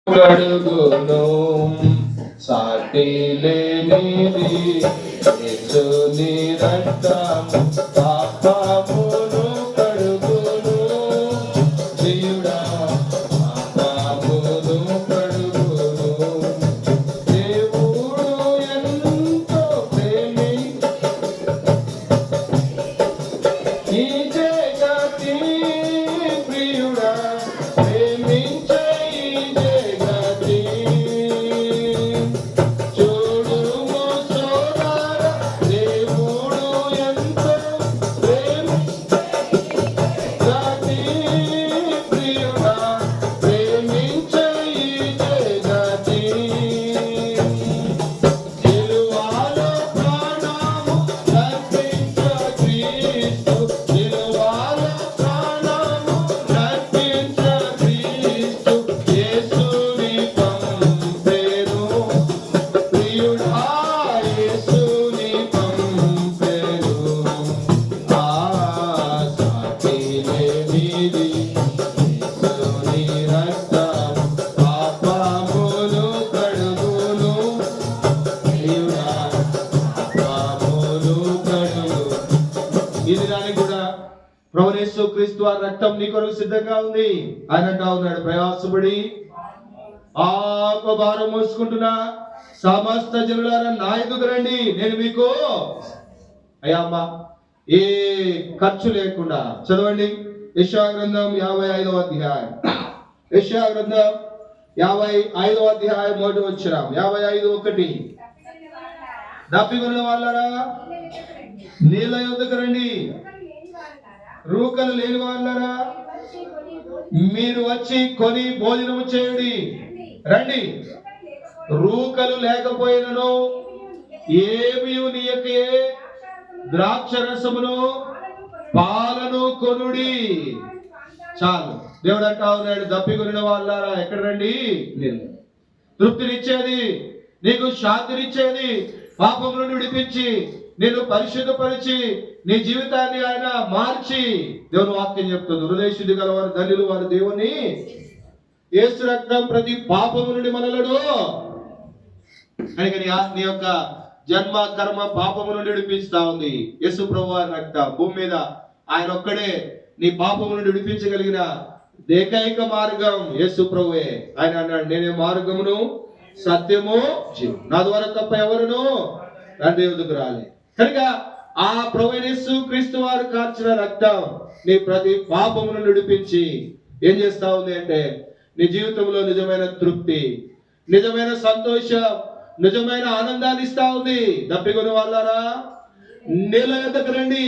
కడుగును సాటి లేనిది యేసుని రక్తము పాపమును కడుగును ప్రియుడా పాపమును కడుగును దేవుడు ఎంతో ప్రేమి ఈ జగతి ప్రియుడా ప్రేమించే ఇది దానికి కూడా ప్రభువు యేసు క్రీస్తు వారి రక్తం నీ కొరకు సిద్ధంగా ఉంది. ఆయన అంటా ఉన్నాడు, ప్రయాసపడి భారం మోసుకుంటున్నా సమస్త జనులారా నా ఎదుగు రండి, నేను మీకు అయ్యా అమ్మా ఏ ఖర్చు లేకుండా. చదవండి యెషయా గ్రంథం 55వ అధ్యాయం. యెషయా గ్రంథం 55వ అధ్యాయం 1వ వచనం. 55:1 దప్పికొన్న వాళ్ళారా నీళ్ళ యొద్దకు రండి, రూకలు లేని వాళ్ళారా మీరు వచ్చి కొని భోజనము చేయండి. రండి, రూకలు లేకపోయినను ఏమీ నీయకే ద్రాక్ష రసమును పాలను కొనుడి. చాలు. దేవుడు అంటా ఉన్నాడు, దప్పికొనిన వాళ్ళారా ఎక్కడ రండి, తృప్తినిచ్చేది, నీకు శాంతినిచ్చేది, పాపం నుండి విడిపించి నేను పరిశుద్ధపరిచి నీ జీవితాన్ని ఆయన మార్చి. దేవుని వాక్యం చెప్తుంది, హృదయ శుద్ధి గల వారు ధన్యులు, వారు దేవుని యేసు రక్తం ప్రతి పాపము నుండి మనలను కనుక నీ యొక్క జన్మ కర్మ పాపము నుండి విడిపిస్తా ఉంది. యేసు ప్రభు వారి రక్తం భూమి మీద ఆయన ఒక్కడే నీ పాపము నుండి విడిపించగలిగిన ఏకైక మార్గం యేసు ప్రభువే. ఆయన అన్నాడు, నేనే మార్గమును సత్యము నా ద్వారా తప్ప ఎవరును తండ్రి వద్దకు రాలే. కనుక ఆ ప్రభువైన యేసు క్రీస్తు వారు కార్చిన రక్తం నీ ప్రతి పాపమును విడిపించి ఏం చేస్తా ఉంది అంటే నీ జీవితంలో నిజమైన తృప్తి, నిజమైన సంతోషం, నిజమైన ఆనందాన్ని ఇస్తా ఉంది. దప్పికొని వాళ్ళారా నీళ్ళ యొద్దకు రండి.